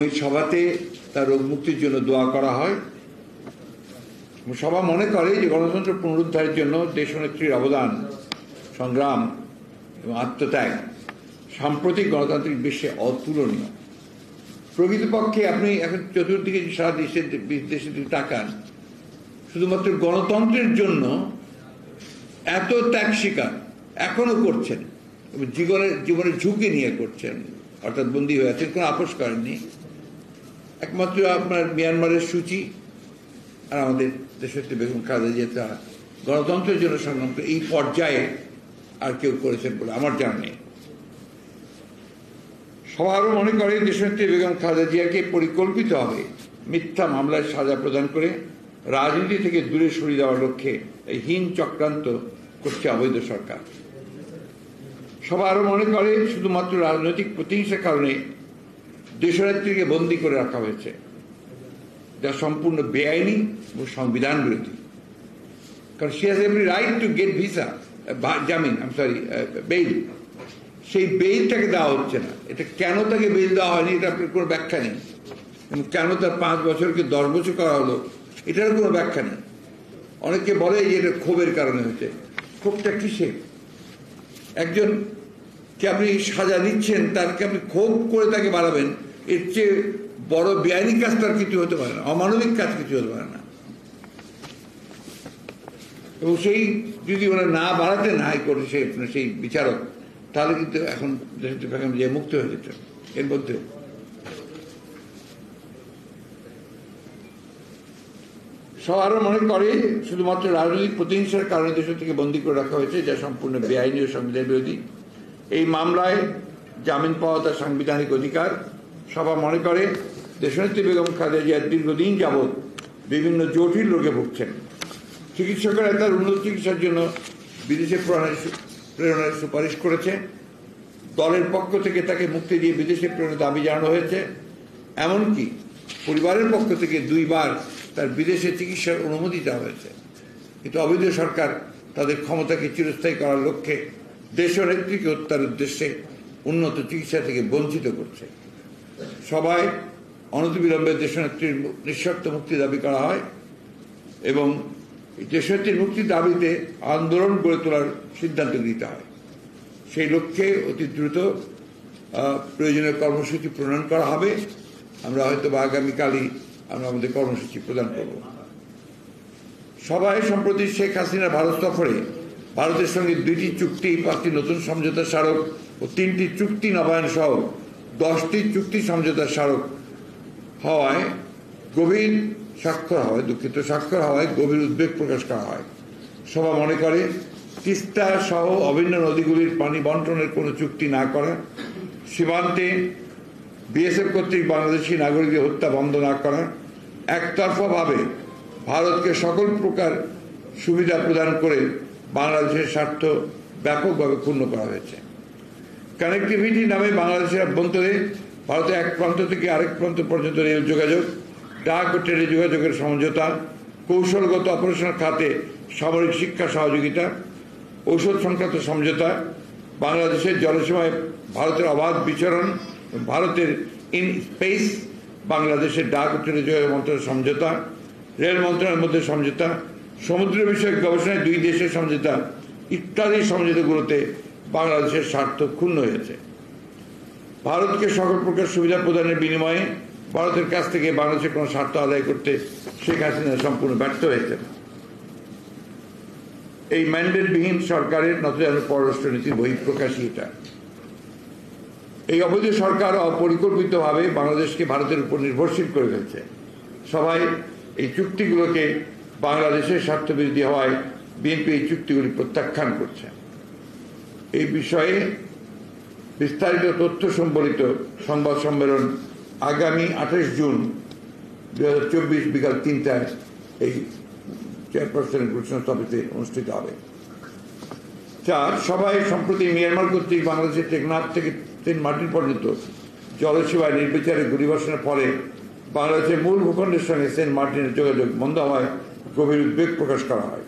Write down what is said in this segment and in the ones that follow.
এই সভাতে তার রোগ মুক্তির জন্য দোয়া করা হয়। সভা মনে করে যে গণতন্ত্র পুনরুদ্ধারের জন্য দেশনেত্রীর অবদান, সংগ্রাম এবং আত্মত্যাগ সাম্প্রতিক গণতান্ত্রিক বিশ্বে অতুলনীয়। প্রকৃতপক্ষে আপনি এখন চতুর্দিকে সারা দেশের দিকে তাকান, শুধুমাত্র গণতন্ত্রের জন্য এত ত্যাগ স্বীকার এখনো করছেন এবং জীবনের ঝুঁকি নিয়ে করছেন, অর্থাৎ বন্দী হয়ে আছেন, কোনো আপোষ করেননি। একমাত্র আপনার মিয়ানমারের সূচি আর আমাদের দেশনেত্রী বেগম খালেদা জিয়া তারা গণতন্ত্রের জন্য সংগ্রাম করে এই পর্যায়ে আর কেউ করেছেন বলে আমার জানা নেই। সবাই আরও মনে করে দেশনেত্রী বেগম খালেদা জিয়াকে পরিকল্পিতভাবে মিথ্যা মামলায় সাজা প্রদান করে রাজনীতি থেকে দূরে সরিয়ে দেওয়ার লক্ষ্যে এই হীন চক্রান্ত করছে অবৈধ সরকার। সবাই আরও মনে করে শুধুমাত্র রাজনৈতিক প্রতিহিংসার কারণে দেশনেত্রীকে বন্দী করে রাখা হয়েছে, যা সম্পূর্ণ বেআইনি এবং সংবিধান বিরোধী। কারণ she has every right to get visa, জামিন, বেইল। সেই বেইলটাকে দেওয়া হচ্ছে না। এটা কেন তাকে বেইল দেওয়া হয়নি এটা আপনার কোনো ব্যাখ্যা নেই। কেন তার 5 বছরকে 10 বছর করা হলো এটারও কোনো ব্যাখ্যা নেই। অনেকে বলে যে এটা ক্ষোভের কারণে হয়েছে। ক্ষোভটা কিসে? একজনকে আপনি সাজা দিচ্ছেন, তাকে আপনি ক্ষোভ করে তাকে বাড়াবেন, এর চেয়ে বড় বেআইনি কাজ তার কিছু হতে পারে না, অমানবিক কাজ কিছু হতে পারে না। এবং সেই যদি ওরা না বাড়াতে না করে সেই বিচারক, তাহলে কিন্তু এখন যে মুক্ত হয়ে যেত। এর মধ্যে সব আরো মনে করে শুধুমাত্র রাজনৈতিক প্রতিহিংসার কারণে দেশ থেকে বন্দী করে রাখা হয়েছে, যা সম্পূর্ণ বেআইনি ও সংবিধান বিরোধী। এই মামলায় জামিন পাওয়া তার সাংবিধানিক অধিকার। সভা মনে করে দেশনেত্রী বেগম খালেদা জিয়া দীর্ঘদিন যাবৎ বিভিন্ন জটিল রোগে ভুগছেন। চিকিৎসকেরা তার উন্নত চিকিৎসার জন্য বিদেশে প্রেরণের সুপারিশ করেছে। দলের পক্ষ থেকে তাকে মুক্তি দিয়ে বিদেশে প্রেরণের দাবি জানানো হয়েছে। এমনকি পরিবারের পক্ষ থেকে 2 বার তার বিদেশে চিকিৎসার অনুমতি দেওয়া হয়েছে। কিন্তু অবৈধ সরকার তাদের ক্ষমতাকে চিরস্থায়ী করার লক্ষ্যে দেশনেত্রীকে হত্যার উদ্দেশ্যে উন্নত চিকিৎসা থেকে বঞ্চিত করছে। সবাই অনতিবিলম্বে দেশনেত্রীর নিঃশর্ত মুক্তি দাবি করা হয় এবং দেশনেত্রীর মুক্তির দাবিতে আন্দোলন গড়ে তোলার সিদ্ধান্ত নিতে হয়। সেই লক্ষ্যে অতি দ্রুত প্রয়োজনীয় কর্মসূচি প্রণয়ন করা হবে। আমরা হয়তো বা আগামীকালই আমরা আমাদের কর্মসূচি প্রদান করব। সবাই সম্প্রতি শেখ হাসিনা ভারত সফরে ভারতের সঙ্গে 2টি চুক্তি, 5টি নতুন সমঝোতা স্মারক ও 3টি চুক্তি নবায়ন সহ 10টি চুক্তি সমঝোতা স্মারক হওয়ায় স্বাক্ষর হওয়ায় গভীর উদ্বেগ প্রকাশ করা হয়। সভা মনে করে তিস্তা সহ অভিন্ন নদীগুলির পানি বন্টনের কোনো চুক্তি না করা, সীমান্তে বিএসএফ কর্তৃক বাংলাদেশি নাগরিকদের হত্যা বন্ধ না করা, একতরফাভাবে ভারতকে সকল প্রকার সুবিধা প্রদান করে বাংলাদেশের স্বার্থ ব্যাপকভাবে ক্ষুণ্ণ করা হয়েছে। কানেক্টিভিটি নামে বাংলাদেশের অভ্যন্তরে ভারতের এক প্রান্ত থেকে আরেক প্রান্ত পর্যন্ত রেল যোগাযোগ, ডাক ও টেলি যোগাযোগের সমঝোতা, কৌশলগত অপারেশন খাতে সামরিক শিক্ষা সহযোগিতা, ঔষধ সংক্রান্ত সমঝোতা, বাংলাদেশের জলসীমায় ভারতের অবাধ বিচরণ, ভারতের ইন স্পেস, বাংলাদেশের ডাক ও টেলি যোগাযোগ মন্ত্রণালয়ের সমঝোতা, রেল মন্ত্রণালয়ের মধ্যে সমঝোতা, সমুদ্র বিষয়ক গবেষণায় 2 দেশের সমঝোতা ইত্যাদি সমঝোতাগুলোতে বাংলাদেশের স্বার্থ ক্ষুণ্ণ হয়েছে। ভারতকে সকল প্রকার সুবিধা প্রদানের বিনিময়ে ভারতের কাছ থেকে বাংলাদেশের কোনো স্বার্থ আদায় করতে শেখ হাসিনা সম্পূর্ণ ব্যর্থ হয়েছেন। এই ম্যান্ডেটবিহীন সরকারের নতজানু পররাষ্ট্রনীতির বহিঃপ্রকাশই এটা। এই অবৈধ সরকার অপরিকল্পিতভাবে বাংলাদেশকে ভারতের উপর নির্ভরশীল করে ফেলছে। সবাই এই চুক্তিগুলোকে বাংলাদেশের স্বার্থবিরোধী হওয়ায় বিএনপি এই চুক্তিগুলি প্রত্যাখ্যান করছে। এই বিষয়ে বিস্তারিত তথ্য সম্বলিত সংবাদ সম্মেলন আগামী 28 জুন 2024 বিকাল 3টায় এই চেয়ারপারসনের ঘোষণা সভাতে অনুষ্ঠিত হবে। 4. সবাই সম্প্রতি মিয়ানমার কর্তৃক বাংলাদেশের টেকনাফ থেকে সেন্ট মার্টিন পর্যন্ত জলসীমায় নির্বিচারে গুলিবর্ষণের ফলে বাংলাদেশের মূল ভূখণ্ডের সঙ্গে সেন্ট মার্টিনের যোগাযোগ বন্ধ হওয়ায় গভীর উদ্বেগ প্রকাশ করা হয়।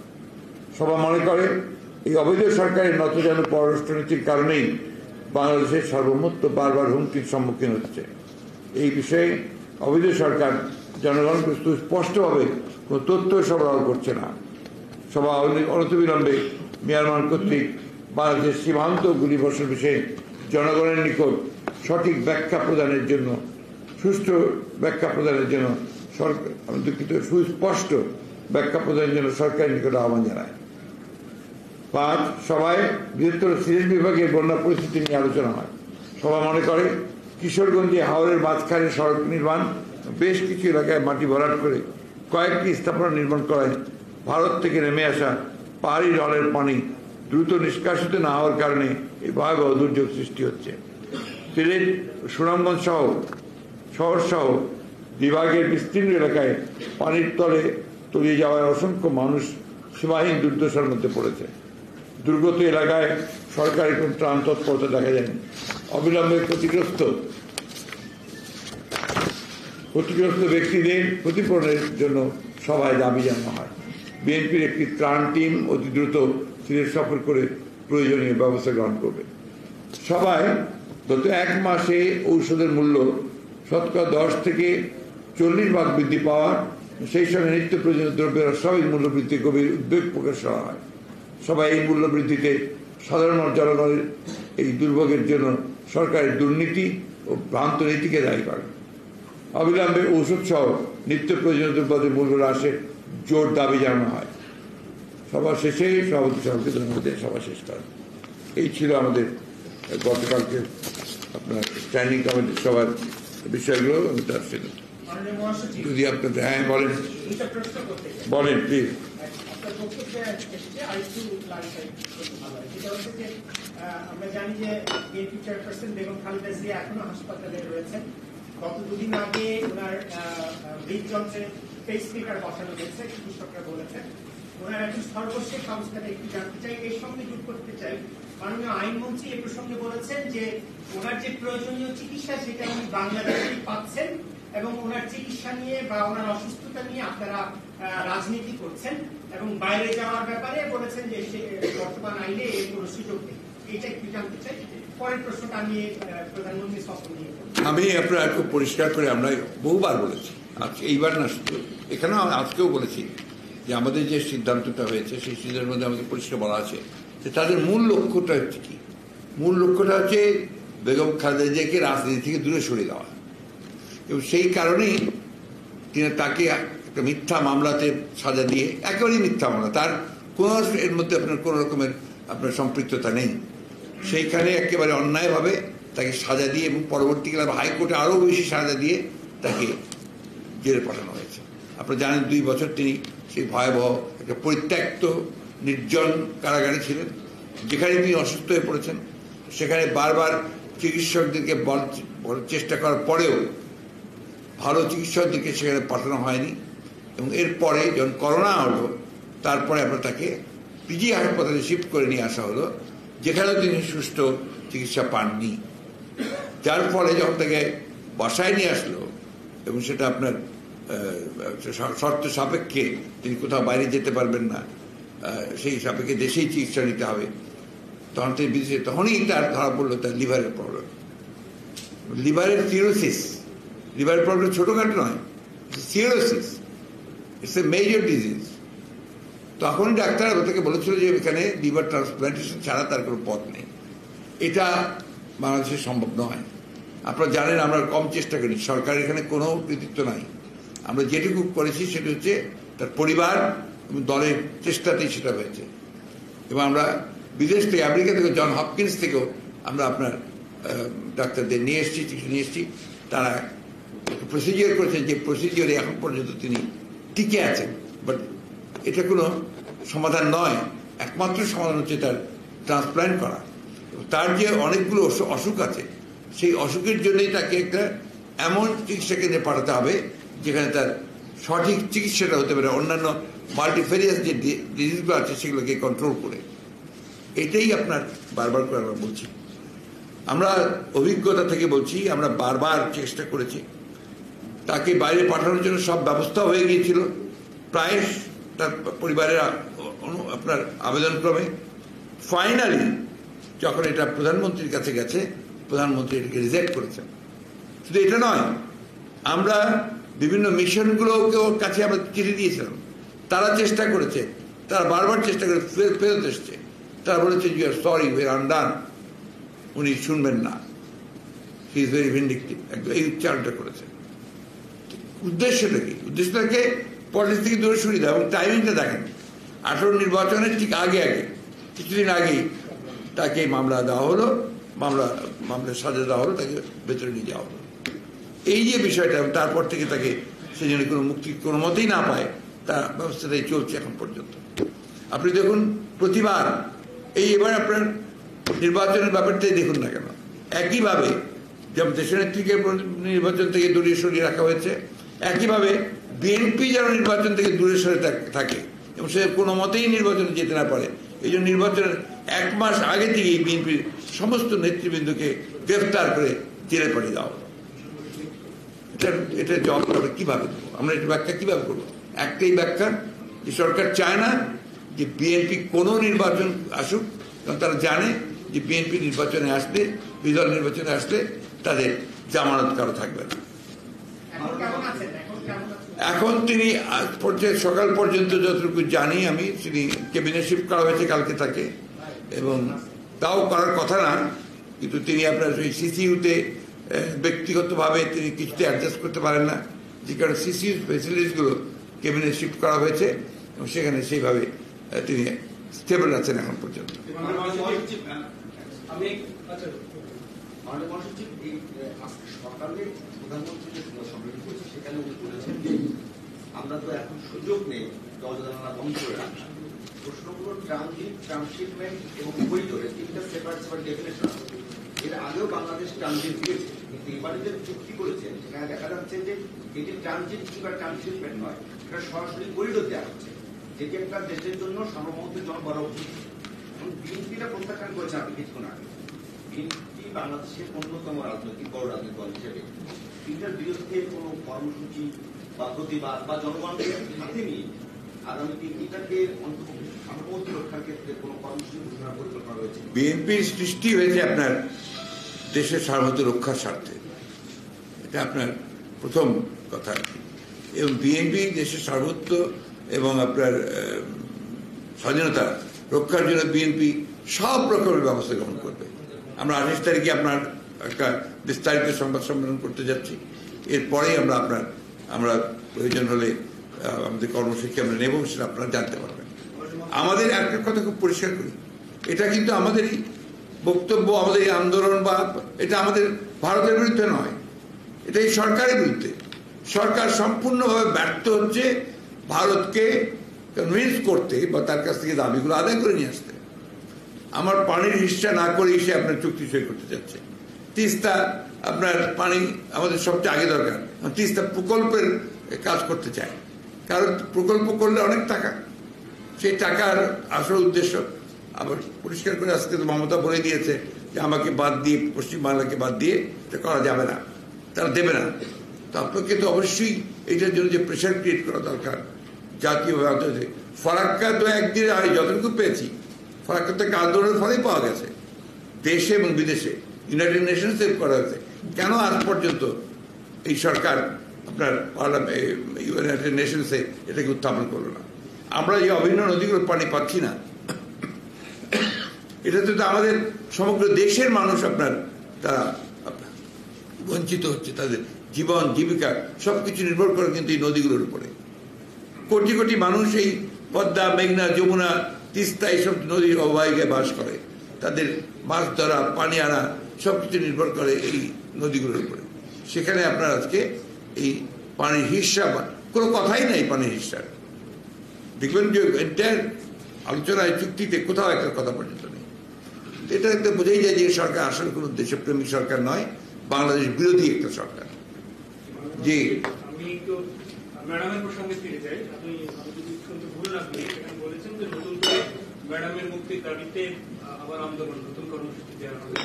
সবাই মনে করে এই অবৈধ সরকারের নতজানু পররাষ্ট্রনীতির কারণেই বাংলাদেশের সার্বভৌমত্ব বারবার হুমকির সম্মুখীন হচ্ছে। এই বিষয়ে অবৈধ সরকার জনগণকে স্পষ্টভাবে কোনো তথ্য সরবরাহ করছে না। সভা অনতিবিলম্বে মিয়ানমার কর্তৃক বাংলাদেশের সীমান্ত গুলিবর্ষণ বিষয়ে জনগণের নিকট সঠিক ব্যাখ্যা প্রদানের জন্য সুষ্ঠু ব্যাখ্যা প্রদানের জন্য সরকার দুঃখিত সুস্পষ্ট ব্যাখ্যা প্রদানের জন্য সরকারের নিকট আহ্বান জানায়। 5 সভায় বৃহত্তর সিলেট বিভাগের বন্যা পরিস্থিতি নিয়ে আলোচনা হয়। সভা মনে করে কিশোরগঞ্জে হাওরের মাঝখানে সড়ক নির্মাণ, বেশ কিছু এলাকায় মাটি ভরাট করে কয়েকটি স্থাপনা নির্মাণ করায় ভারত থেকে নেমে আসা পাহাড়ি ঢলের পানি দ্রুত নিষ্কাশিত না হওয়ার কারণে এই ভয়াবহ দুর্যোগ সৃষ্টি হচ্ছে। সিলেট, সুনামগঞ্জ শহর সহ বিভাগের বিস্তীর্ণ এলাকায় পানির তলে তলিয়ে যাওয়ায় অসংখ্য মানুষ সীমাহীন দুর্দশার মধ্যে পড়েছে। দুর্গত এলাকায় সরকারি কোন ত্রাণ তৎপরতা দেখা যায়নি। অবিলম্বে ক্ষতিগ্রস্ত ব্যক্তিদের ক্ষতিপূরণের জন্য সভায় দাবি জানানো হয়। বিএনপির একটি ত্রাণ টিম অতি দ্রুত সিলেট সফর করে প্রয়োজনীয় ব্যবস্থা গ্রহণ করবে। সভায় গত 1 মাসে ঔষধের মূল্য শতকরা 10 থেকে 40% বৃদ্ধি পাওয়া, সেই সঙ্গে নিত্য প্রয়োজনীয় দ্রব্যের অস্বাভাবিক মূল্য বৃদ্ধির গভীর উদ্বেগ প্রকাশ করা হয়। সবাই এই মূল্য বৃদ্ধিতে সাধারণ জনগণের এই দুর্ভোগের জন্য সরকারের দুর্নীতি ও ভ্রান্ত নীতিকে দায়ী করে। অবিলম্বে ঔষধ সহ নিত্য প্রয়োজনীয় দ্রব্যের মূল্য হ্রাসের জোর দাবি জানানো হয়। সভা শেষে সভাপতি সাহেবকে ধন্যবাদ দিয়ে সভা শেষ করেন। এই ছিল আমাদের গতকালকে আপনার স্ট্যান্ডিং কমিটির সভার বিষয়গুলো। আমি তার সাথে যদি আপনাদের হ্যাঁ বলেন প্লিজ। আমরা জানি যে বিএনপি চেয়ারপারসন বেগম খালেদা জিয়া এখনো হাসপাতালে রয়েছেন। গত 2 দিন আগে ওনার হৃদযন্ত্রে পেসমেকার বসানো হয়েছে, চিকিৎসকরা বলেছেন। ওনার একজন সর্বশেষ অবস্থাটা একটু জানতে চাই, এর সঙ্গে যোগ করতে চাই। মাননীয় আইনমন্ত্রী এ প্রসঙ্গে বলেছেন যে ওনার যে প্রয়োজনীয় চিকিৎসা সেটা উনি বাংলাদেশেই পাচ্ছেন এবং ওনার চিকিৎসা নিয়ে বা ওনার অসুস্থতা নিয়ে আপনারা রাজনীতি করছেন এবং বাইরে যাওয়ার ব্যাপারে বলেছেন যে বর্তমান আইনে এর কোনো সুযোগ নেই। এটা একটু জানতে চাই। পরের প্রশ্নটা আমি প্রধানমন্ত্রী সফর নিয়ে আমি আপনারা খুব পরিষ্কার করে আমরা বহুবার বলেছি, আজকে এইবার না শুধু এখানেও আজকেও বলেছি যে আমাদের যে সিদ্ধান্তটা হয়েছে সেই সিদ্ধান্তের মধ্যে আমাদের পরিষ্কার বলা আছে যে তাদের মূল লক্ষ্যটা হচ্ছে কি। মূল লক্ষ্যটা হচ্ছে বেগম খালেদা জিয়াকে রাজনীতি থেকে দূরে সরিয়ে দেওয়া এবং সেই কারণেই তাকে একটা মিথ্যা মামলাতে সাজা দিয়ে, একেবারেই মিথ্যা মামলা, তার কোনো এর মধ্যে আপনার কোনো রকমের আপনার সম্পৃক্ততা নেই, সেইখানে একেবারে অন্যায়ভাবে তাকে সাজা দিয়ে এবং পরবর্তীকালে হাইকোর্টে আরও বেশি সাজা দিয়ে তাকে জেলে পাঠানো হয়েছে। আপনারা জানেন 2 বছর তিনি সেই ভয়াবহ একটা পরিত্যক্ত নির্জন কারাগারে ছিলেন, যেখানে তিনি অসুস্থ হয়ে পড়েছেন। সেখানে বারবার চিকিৎসকদেরকে বলার চেষ্টা করার পরেও ভালো চিকিৎসকদেরকে সেখানে পাঠানো হয়নি এবং এরপরে যখন করোনা হলো তারপরে আমরা তাকে পিজি হাসপাতালে শিফট করে নিয়ে আসা হলো, যেখানেও তিনি সুষ্ঠু চিকিৎসা পাননি। যার ফলে যখন তাকে বাসায় নিয়ে আসলো এবং সেটা আপনার শর্ত সাপেক্ষে তিনি কোথাও বাইরে যেতে পারবেন না, সেই সাপেক্ষে দেশেই চিকিৎসা নিতে হবে, তখন তিনি বিদেশে, তখনই তার ধরা পড়লো তার লিভারের প্রবলেম, লিভারের সিরোসিস। লিভারের প্রবলেম ছোটোখাটো নয়, cirrhosis, it's a major disease. তখন ডাক্তার তাকে বলেছিল যে এখানে লিভার ট্রান্সপ্লান্টেশন ছাড়া তার কোনো পথ নেই। এটা বাংলাদেশে সম্ভব নয়। আপনারা জানেন আমরা কম চেষ্টা করি, সরকার এখানে কোনো কৃতিত্ব নাই। আমরা যেটুকু করেছি সেটা হচ্ছে তার পরিবার এবং দলের চেষ্টাতেই সেটা হয়েছে। এবং আমরা বিদেশ থেকে, আমেরিকা থেকে, জন হপকিন্স থেকেও আমরা আপনার ডাক্তারদের নিয়ে এসেছি, তারা প্রসিজিওর করেছেন, যে প্রসিজিওরে এখন পর্যন্ত তিনি টিকে আছেন। বাট এটা কোনো সমাধান নয়, একমাত্র সমাধান হচ্ছে তার ট্রান্সপ্লান্ট করা। তার যে অনেকগুলো অসুখ আছে, সেই অসুখের জন্যই তাকে একটা এমন চিকিৎসা কেন্দ্রে পাঠাতে হবে যেখানে তার সঠিক চিকিৎসাটা হতে পারে, অন্যান্য মাল্টিফেরিয়াস যে ডিজিজগুলো আছে সেগুলোকে কন্ট্রোল করে। এটাই আপনার বারবার করে আমরা বলছি, আমরা অভিজ্ঞতা থেকে বলছি, আমরা বারবার চেষ্টা করেছি। তাকে বাইরে পাঠানোর জন্য সব ব্যবস্থা হয়ে গিয়েছিল প্রায় তার পরিবারের আপনার আবেদনক্রমে। ফাইনালি যখন এটা প্রধানমন্ত্রীর কাছে গেছে, প্রধানমন্ত্রী এটাকে রিজেক্ট করেছেন। শুধু এটা নয়, আমরা বিভিন্ন মিশনগুলোকেও কাছে আমরা চিঠি দিয়েছিলাম, তারা চেষ্টা করেছে, তারা বারবার চেষ্টা করে ফেরত এসছে, তারা বলেছে you are sorry, we are undone. উনি শুনবেন না, হি ইজ ভেরি ভিন্ডিকটিভ, একদম এই উচ্চারণটা করেছে। উদ্দেশ্যটা কি? উদ্দেশ্যটাকে পলিটিক্স থেকে দূরে সরিয়ে দেওয়া। এবং টাইমিংটা দেখেন, 18 নির্বাচনের ঠিক আগে কিছুদিন আগেই তাকে মামলা দেওয়া হলো, মামলা সাজা দেওয়া হলো, তাকে ভেতরে নিয়ে যাওয়া হলো। এই যে বিষয়টা, তারপর থেকে তাকে সে যেন কোনো মুক্তি কোনো মতেই না পায়, তার ব্যবস্থাটাই চলছে এখন পর্যন্ত। আপনি দেখুন প্রতিবার এবার আপনার নির্বাচনের ব্যাপারটাই দেখুন না কেন, একইভাবে যেমন দেশনেত্রীকে নির্বাচন থেকে দূরে সরিয়ে রাখা হয়েছে, একইভাবে বিএনপি যেন নির্বাচন থেকে দূরে সরে থাকে এবং সে কোনো মতেই নির্বাচনে যেতে না পারে, এই জন্য নির্বাচনের 1 মাস আগে থেকেই বিএনপির সমস্ত নেতৃবৃন্দকে গ্রেফতার করে জেলে পাঠিয়ে দেওয়া হলো। এটা জবাব আমরা কিভাবে দেবো? আমরা এটা ব্যাখ্যা কিভাবে করবো? একটাই ব্যাখ্যা, যে সরকার চায় না যে বিএনপি কোনো নির্বাচন আসুক, কারণ তারা জানে যে বিএনপি নির্বাচনে আসলে, বিদল নির্বাচনে আসলে তাদের জামানত কারো থাকবে না। এখন তিনি সকাল পর্যন্ত যতটুকু জানি আমি, তিনি ক্যাবিনেট শিফট করা হয়েছে কালকে তাকে, এবং তাও করার কথা না, কিন্তু তিনি আপনার ওই সিসিইউতে ব্যক্তিগতভাবে তিনি কিছুতে অ্যাডজাস্ট করতে পারেন না, যে কারণে সিসিইউ ফেসিলিটিসগুলো ক্যাবিনেট শিফট করা হয়েছে এবং সেখানে সেইভাবে তিনি স্টেবল আছেন এখন পর্যন্ত। আমরা তো এখন সুযোগ নেই দরজা বন্ধ করে রাখা। প্রশ্নগুলো ট্রানজিট, ট্রান্সশিপমেন্ট এবং করিডোরে 3টা সেপারেট ডেফিনেশন। এর আগেও বাংলাদেশ ট্রানজিট দিয়েছে, কিন্তু এবারে যে চুক্তি করেছেন সেখানে দেখা যাচ্ছে যে এটি ট্রানজিট কিংবা ট্রান্সশিপমেন্ট নয়, এটা সরাসরি করিডোর দেওয়া হচ্ছে, যেটি একটা দেশের জন্য সর্বমত জন করা উচিত। এবং বিএনপিটা প্রত্যাখ্যান করেছে আপনি কিছুক্ষণ আগে। বিএনপি বাংলাদেশের অন্যতম রাজনৈতিক বড় রাজনৈতিক দল হিসেবে এটার বিরুদ্ধে কোনো কর্মসূচি বা প্রতিবাদ বা জনগণকে হাতে নিয়ে আগামী এটাকে সার্বভৌমত্ব রক্ষার ক্ষেত্রে কোনো কর্মসূচি ঘোষণা পরিকল্পনা রয়েছে? বিএনপির সৃষ্টি হয়েছে আপনার দেশের সার্বভৌমত্ব রক্ষার স্বার্থে, এটা আপনার প্রথম কথা। এবং বিএনপি দেশের সার্বভৌমত্ব এবং আপনার স্বাধীনতা রক্ষার জন্য বিএনপি সব রকমের ব্যবস্থা গ্রহণ করবে। আমরা 28 তারিখে আপনার একটা বিস্তারিত সংবাদ সম্মেলন করতে যাচ্ছি, এরপরেই আমরা প্রয়োজন হলে আমাদের কর্মসূচি আমরা নেব, সেটা আপনারা জানতে পারবেন। আমাদের একটা কথা খুব পরিষ্কার করি, এটা কিন্তু আমাদেরই বক্তব্য, আমাদের এই আন্দোলন বা এটা আমাদের ভারতের বিরুদ্ধে নয়, এটা এই সরকারের বিরুদ্ধে। সরকার সম্পূর্ণভাবে ব্যর্থ হচ্ছে ভারতকে কনভিন্স করতে বা তার কাছ থেকে দাবিগুলো আদায় করে নিয়ে আসতে। আমার পানির হিস্সা না করে সে আপনার চুক্তি সই করতে যাচ্ছে। তিস্তা আপনার পানি আমাদের সবচেয়ে আগে দরকার, তিস্তা প্রকল্পের কাজ করতে চায়, কারণ প্রকল্প করলে অনেক টাকা, সেই টাকার আসল উদ্দেশ্য আবার পরিষ্কার করে আজকে তো মমতা বলে দিয়েছে যে আমাকে বাদ দিয়ে, পশ্চিমবাংলাকে বাদ দিয়ে এটা করা যাবে না, তারা দেবে না। তো আপনাকে তো অবশ্যই এইটার জন্য যে প্রেশার ক্রিয়েট করা দরকার জাতীয়ভাবে। ফারাক্কা তো একদিনে আমি যতটুকু পেয়েছি, ফারাক্কা থেকে আন্দোলনের ফলেই পাওয়া গেছে, দেশে এবং বিদেশে ইউনাইটেড নেশনসে করা হয়েছে। কেন আজ পর্যন্ত এই সরকার আপনার ইউনাইটেড নেশনসে এটাকে উত্থাপন করলো না? আমরা যে অভিন্ন নদীগুলো পানি পাচ্ছি না, এটাতে তো আমাদের সমগ্র দেশের মানুষ তারা বঞ্চিত হচ্ছে, তাদের জীবন জীবিকা সবকিছু নির্ভর করে কিন্তু এই নদীগুলোর উপরে। কোটি কোটি মানুষ এই পদ্মা, মেঘনা, যমুনা, তিস্তা এইসব নদীর অববাহিকায় বাস করে, তাদের মাছ ধরা, পানি আনা সবকিছু নির্ভর করে এই নদীগুলোর উপরে। সেখানে আপনার আজকে এই পানির হিস্সা কোনো কথাই নাই, পানির হিস্সার দেখবেন যে এন্টায়ার আলোচনায় চুক্তিতে কোথাও একটা কথা পর্যন্ত নেই। এটা একটা বোঝাই যায় যে সরকার আসলে কোনো দেশপ্রেমিক সরকার নয়, বাংলাদেশ বিরোধী একটা সরকার। জি, আমি একটু ম্যাডামের প্রসঙ্গে ফিরে যাই। আপনি যদি শুনতে ভুল না করি, সেখানে বলেছেন যে নতুন করে ম্যাডামের মুক্তির দাবিতে আবার আন্দোলন, নতুন কর্মসূচি দেওয়া হবে।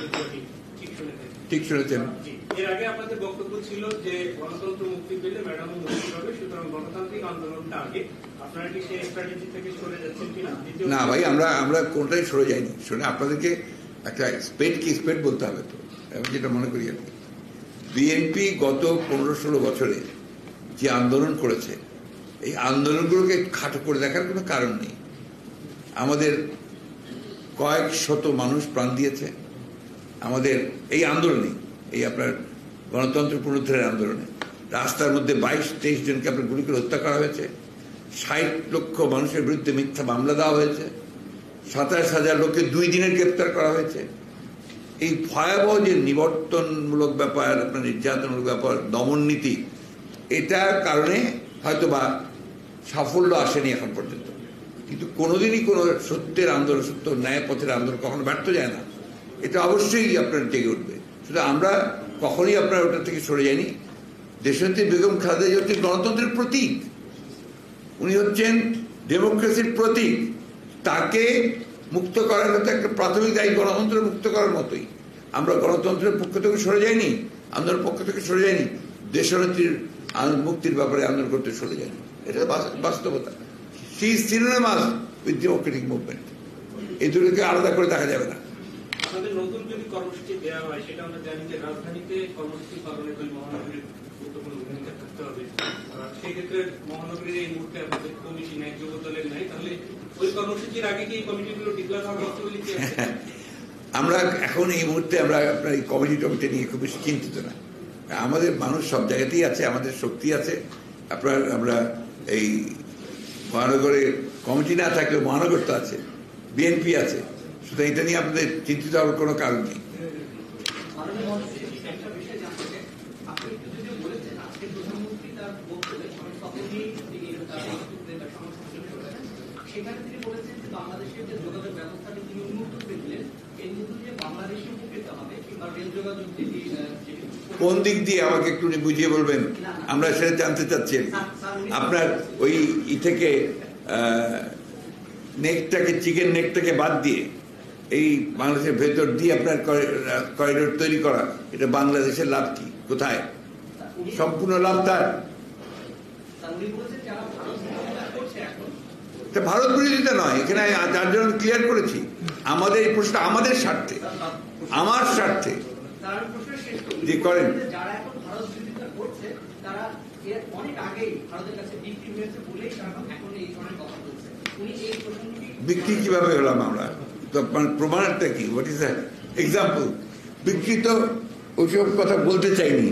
ঠিক শুনেছেন। এর আগে আপনাদের বক্তব্য ছিল যে গণতন্ত্র মুক্তি পেলে ম্যাডামও মুক্তি পাবে, সুতরাং গণতান্ত্রিক আন্দোলনটা আগে। আপনারা কি সেই স্ট্র্যাটেজি থেকে সরে যাচ্ছেন কিনা? না ভাই, আমরা কোনটাই সরে যাইনি। শুনে আপনাদেরকে একটা স্পেড কি স্পেড বলতে হবে, তো আমি যেটা মনে করি আর কি। বিএনপি গত 15-16 বছরে যে আন্দোলন করেছে, এই আন্দোলনগুলোকে খাটো করে দেখার কোনো কারণ নেই। আমাদের কয়েক শত মানুষ প্রাণ দিয়েছে আমাদের এই আন্দোলনে, এই আপনার গণতন্ত্র পুনরুদ্ধারের আন্দোলনে। রাস্তার মধ্যে 22-23 জনকে আপনার গুলি করে হত্যা করা হয়েছে, 60 লক্ষ মানুষের বিরুদ্ধে মিথ্যা মামলা দেওয়া হয়েছে, 27,000 লোককে 2 দিনের গ্রেপ্তার করা হয়েছে। এই ভয়াবহ যে নিবর্তনমূলক ব্যাপার, আপনার নির্যাতনমূলক ব্যাপার, দমন নীতি, এটার কারণে হয়তো বা সাফল্য আসেনি এখন পর্যন্ত। কিন্তু কোনোদিনই কোনো সত্যের আন্দোলন, সত্য ন্যায় পথের আন্দোলন কখনো ব্যর্থ যায় না। এটা অবশ্যই আপনার জেগে উঠবে। শুধু আমরা কখনোই আপনার ওটা থেকে সরে যাইনি। দেশনেত্রী বেগম খালেদা জিয়া হচ্ছেন গণতন্ত্রের প্রতীক, উনি হচ্ছেন ডেমোক্রেসির প্রতীক। তাকে মুক্ত করার হচ্ছে একটা প্রাথমিক দায়িত্ব, গণতন্ত্র মুক্ত করার মতোই। আমরা গণতন্ত্রের পক্ষ থেকে সরে যাইনি, আন্দোলনের পক্ষ থেকে সরে যাইনি, দেশনেত্রীর মুক্তির ব্যাপারে আন্দোলন করতে সরে যায়নি। এটা বাস্তবতা। She is synonymous with Democratic movement. এই দুটোকে আলাদা করে দেখা যাবে না। আপনাদের নতুন যদি কর্মসূচি দেওয়া হয়, সেটা আমরা জানি যে রাজধানীতে কর্মসূচি পালনে ওই মহানগরীর গুরুত্বপূর্ণ ভূমিকা থাকতে হবে। সেই ক্ষেত্রে মহানগরীর এই মুহূর্তে আপনাদের কমিটি নাই, যুব দলের নাই, তাহলে ওই কর্মসূচির আগে কি এই কমিটিগুলো ডিক্লেয়ার হওয়ার পসিবিলিটি আছে? আমরা এখন এই মুহূর্তে আমরা আপনার এই কমিটি নিয়ে খুব বেশি চিন্তিত না। আমাদের মানুষ সব জায়গাতেই আছে, আমাদের শক্তি আছে। আপনার আমরা এই মহানগরের কমিটি না থাকলেও মহানগর তো আছে, বিএনপি আছে, সুতরাং এটা নিয়ে আপনাদের চিন্তিত হওয়ার কোনো কারণ নেই। সেখানে তিনি বলেছেন যে বাংলাদেশের যে যোগাযোগ ব্যবস্থাটি তিনি উন্মুক্ত করে দিলেন, এই নতুন যে বাংলাদেশে উপকৃত হবে কিংবা রেল যোগাযোগ কোন দিক দিয়ে আমাকে একটু বুঝিয়ে বলবেন, আমরা সেটা জানতে চাচ্ছি। আপনার ওই থেকে নেকটাকে, চিকেন নেকটাকে বাদ দিয়ে এই বাংলাদেশের ভেতর দিয়ে আপনার করিডোর তৈরি করা, এটা বাংলাদেশের লাভ কি, কোথায়? সম্পূর্ণ লাভ তার। ভারত বিরোধিতা নয়, এখানে যার জন্য ক্লিয়ার করেছি আমাদের এই প্রশ্ন আমাদের স্বার্থে, আমার স্বার্থে যে করেন। বিক্রি কিভাবে হলাম আমরা? তো প্রমাণটা কি? What is that example? বিক্রি তো ওইসব কথা বলতে চাইনি।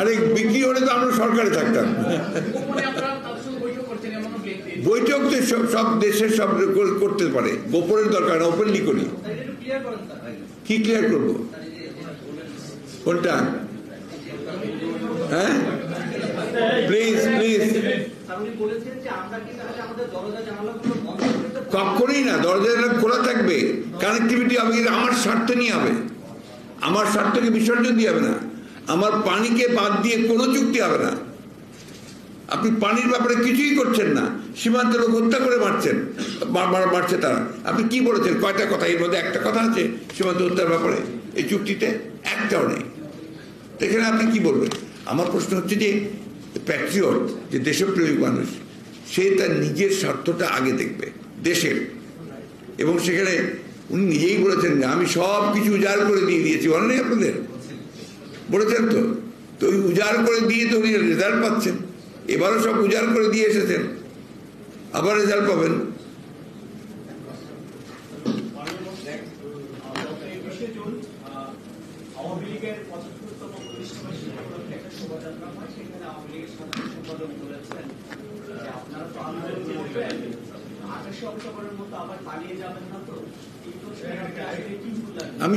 আরে বিক্রি হলে তো আমরা সরকারে থাকতাম। বৈঠক তো সব দেশের সব করতে পারে, গোপনের দরকার না, ওপেনলি করি। কি ক্লিয়ার করবো? কোনটা? হ্যাঁ প্লিজ প্লিজ। কখনই না, দরজা খোলা থাকবে, কানেক্টিভিটি হবে, কিন্তু আমার স্বার্থ নিয়ে হবে, আমার স্বার্থকে বিসর্জন দিয়ে হবে না। আমার পানিকে বাদ দিয়ে কোনো চুক্তি হবে না। আপনি পানির ব্যাপারে কিছুই করছেন না, সীমান্তের লোক হত্যা করে মারছে তারা। আপনি কি বলেছেন? কয়টা কথা? এর মধ্যে একটা কথা আছে সীমান্ত হত্যার ব্যাপারে এই চুক্তিতে? একটাও নেই। এখানে আপনি কি বলবেন? আমার প্রশ্ন হচ্ছে যে প্যাট্রিয়ট, যে দেশপ্রেমিক মানুষ, সে তার নিজের স্বার্থটা আগে দেখবে, দেশের। এবং সেখানে উনি নিজেই বলেছেন যে আমি সব কিছু উজাড় করে দিয়ে দিয়েছি, বলেন নাই আপনাদের? বলেছেন তো। তো ওই উজাড় করে দিয়ে তো উনি রেজাল্ট পাচ্ছেন। এবারও সব উজাড় করে দিয়ে এসেছেন, আবার রেজাল্ট পাবেন। আওয়ামী লীগের ৭৫তম প্রতিষ্ঠাবার্ষিকী উপলক্ষে একটা শোভাযাত্রা হয়, সেখানে আওয়ামী লীগের সাধারণ সম্পাদক বলেছেন যে আপনারা তো আন্দোলন করবেন, ২৮ অক্টোবরের মতো আবার পালিয়ে যাবেন না তো? এই প্রশ্নে কি বললেন? আমি